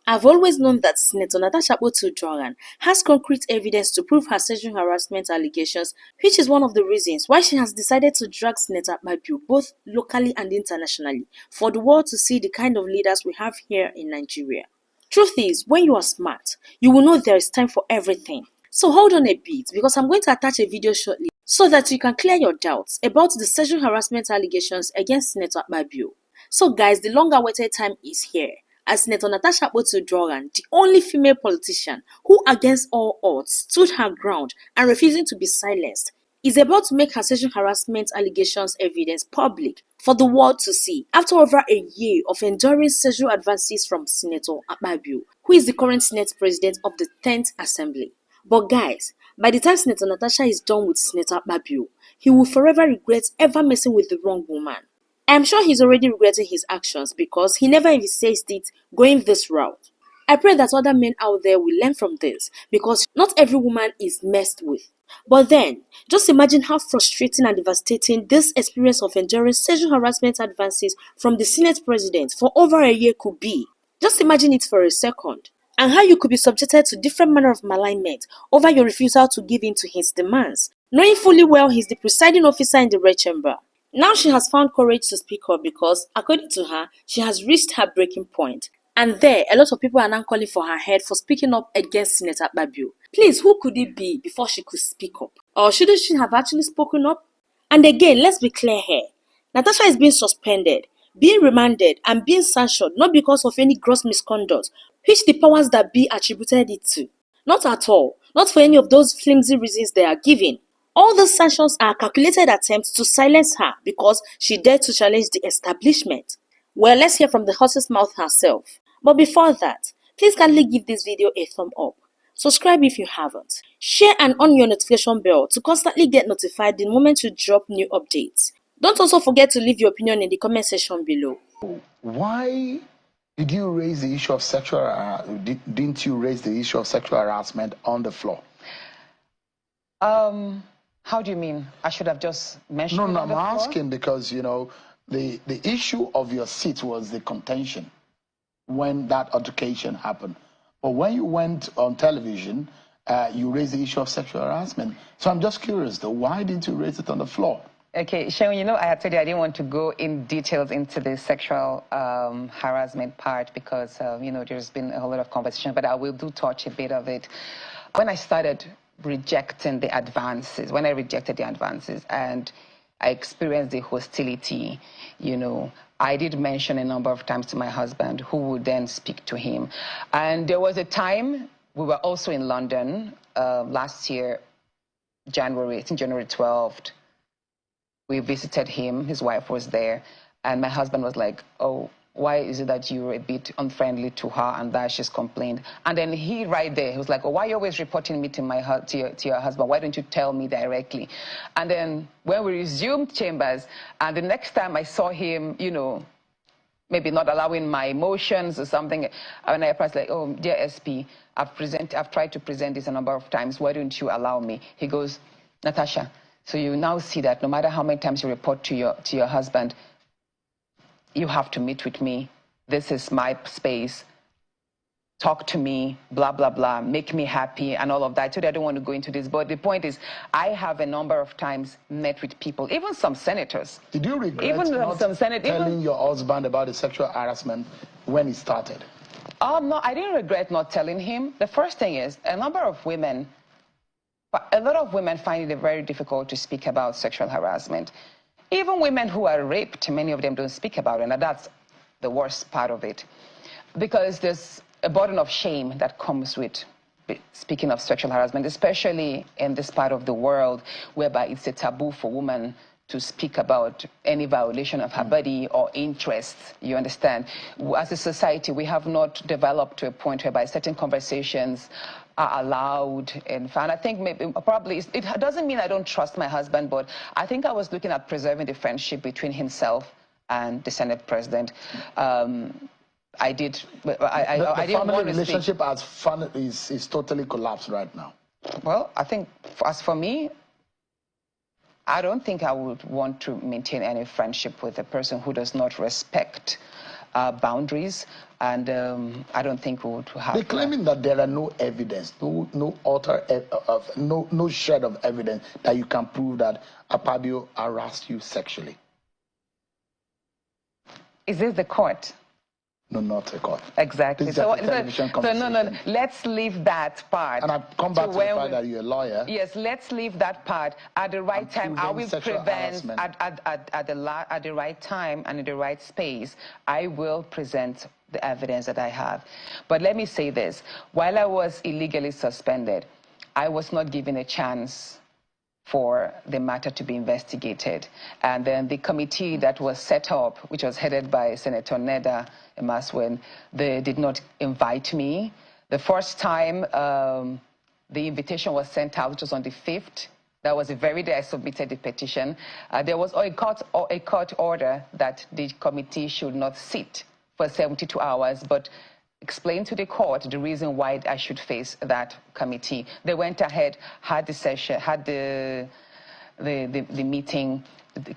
I've always known that Senator Natasha Akpoti-Uduaghan has concrete evidence to prove her sexual harassment allegations, which is one of the reasons why she has decided to drag Senator Akpabio both locally and internationally for the world to see the kind of leaders we have here in Nigeria. Truth is, when you are smart, you will know there is time for everything. So hold on a bit because I'm going to attach a video shortly so that you can clear your doubts about the sexual harassment allegations against Senator Akpabio. So guys, the long-awaited time is here, as Senator Natasha Akpoti-Uduaghan, the only female politician who against all odds stood her ground and refusing to be silenced, is about to make her sexual harassment allegations evidence public for the world to see after over a year of enduring sexual advances from Senator Akpabio, who is the current Senate President of the 10th Assembly. But guys, by the time Senator Natasha is done with Senator Akpabio, he will forever regret ever messing with the wrong woman. I am sure he's already regretting his actions because he never envisaged it going this route. I pray that other men out there will learn from this because not every woman is messed with. But then, just imagine how frustrating and devastating this experience of enduring sexual harassment advances from the Senate President for over a year could be. Just imagine it for a second. And how you could be subjected to different manner of malignment over your refusal to give in to his demands, knowing fully well he's the presiding officer in the red chamber. Now she has found courage to speak up because, according to her, she has reached her breaking point. And there, a lot of people are now calling for her head for speaking up against Senator Akpabio. Please, who could it be before she could speak up? Or shouldn't she have actually spoken up? And again, let's be clear here. Natasha is being suspended, being remanded, and being sanctioned not because of any gross misconduct, which the powers that be attributed it to. Not at all. Not for any of those flimsy reasons they are giving. All those sanctions are calculated attempts to silence her because she dared to challenge the establishment. Well, let's hear from the horse's mouth herself. But before that, please kindly give this video a thumb up. Subscribe if you haven't. Share and on your notification bell to constantly get notified the moment you drop new updates. Don't also forget to leave your opinion in the comment section below. Why did you raise the issue of didn't you raise the issue of sexual harassment on the floor? How do you mean? I should have just mentioned No, it on the I'm floor? asking because, you know, the issue of your seat was the contention when that altercation happened. But when you went on television, you raised the issue of sexual harassment. So I'm just curious, though, why didn't you raise it on the floor? Okay, Sharon, you know, I had told you I didn't want to go in details into the sexual harassment part because, you know, there's been a whole lot of conversation, but I will touch a bit of it. When I started rejecting the advances, when I rejected the advances and I experienced the hostility, you know, I did mention a number of times to my husband, who would then speak to him. And there was a time, we were also in London last year, January 12th. We visited him, his wife was there, and my husband was like, oh, why is it that you're a bit unfriendly to her and that she's complained? And then he right there, he was like, oh, why are you always reporting me to your husband? Why don't you tell me directly? And then when we resumed chambers, and the next time I saw him, you know, maybe not allowing my emotions or something, and I was like, oh, dear SP, I've tried to present this a number of times. Why don't you allow me? He goes, Natasha, so you now see that no matter how many times you report to your husband, you have to meet with me. This is my space. Talk to me, blah, blah, blah, make me happy and all of that. So I don't want to go into this, but the point is, I have a number of times met with people, even some senators. Did you regret telling your husband about the sexual harassment when it started? No, I didn't regret not telling him. The first thing is, a lot of women find it very difficult to speak about sexual harassment. Even women who are raped, many of them don't speak about it, and that's the worst part of it. Because there's a burden of shame that comes with speaking of sexual harassment, especially in this part of the world, whereby it's a taboo for women to speak about any violation of her body or interests, you understand? As a society, we have not developed to a point whereby certain conversations are allowed. And I think maybe, probably, it doesn't mean I don't trust my husband, but I think I was looking at preserving the friendship between himself and the Senate President. I didn't want to family relationship is totally collapsed right now. Well, I think, as for me, I don't think I would want to maintain any friendship with a person who does not respect boundaries, and I don't think we would have. They're claiming that there are no evidence, no shred of evidence that you can prove that Akpabio harassed you sexually. Is this the court? No, not a court. Exactly. So no, let's leave that part. And I've come back to the fact that you're a lawyer. Yes, let's leave that part. At the right time, I will prevent, at the right time and in the right space, I will present the evidence that I have. But let me say this. While I was illegally suspended, I was not given a chance for the matter to be investigated. And then the committee that was set up, which was headed by Senator Neda Emaswen, they did not invite me. The first time the invitation was sent out, which was on the 5th, that was the very day I submitted the petition. There was a court order that the committee should not sit for 72 hours, but explain to the court the reason why I should face that committee. They went ahead, had the session, had the meeting,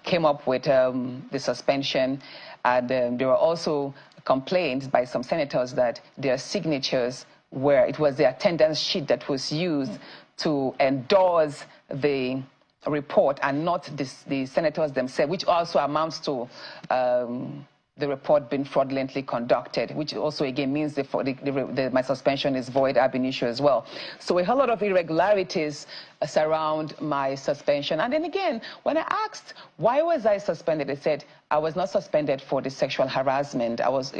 came up with the suspension, and there were also complaints by some senators that their signatures were, it was the attendance sheet that was used to endorse the report and not the senators themselves, which also amounts to the report being fraudulently conducted, which also again means my suspension is void ab initio as well. So a whole lot of irregularities surround my suspension. And then again, when I asked why was I suspended, they said I was not suspended for the sexual harassment. I was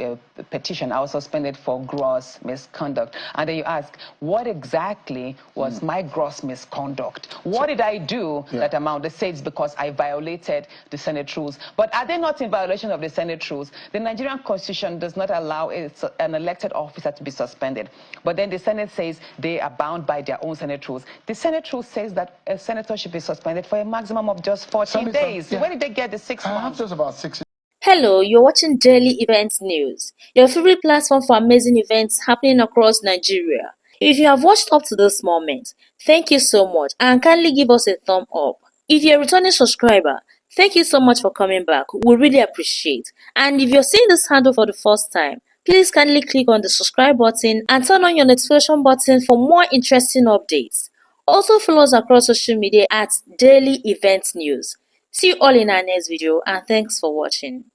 petition. I was suspended for gross misconduct. And then you ask, what exactly was my gross misconduct? What did I do that amount? They say it's because I violated the Senate rules. But are they not in violation of the Senate rules? The Nigerian Constitution does not allow an elected officer to be suspended. But then the Senate says they are bound by their own Senate rules. The Senate rules says that a senator should be suspended for a maximum of just 14 days. Where did they get the 6 months? Just about 6. Hello, you're watching Daily Events News, your favorite platform for amazing events happening across Nigeria. If you have watched up to this moment, thank you so much and kindly give us a thumb up. If you're a returning subscriber, thank you so much for coming back. We really appreciate. And if you're seeing this handle for the first time, please kindly click on the subscribe button and turn on your notification button for more interesting updates. Also follow us across social media at Daily Events News. See you all in our next video and thanks for watching.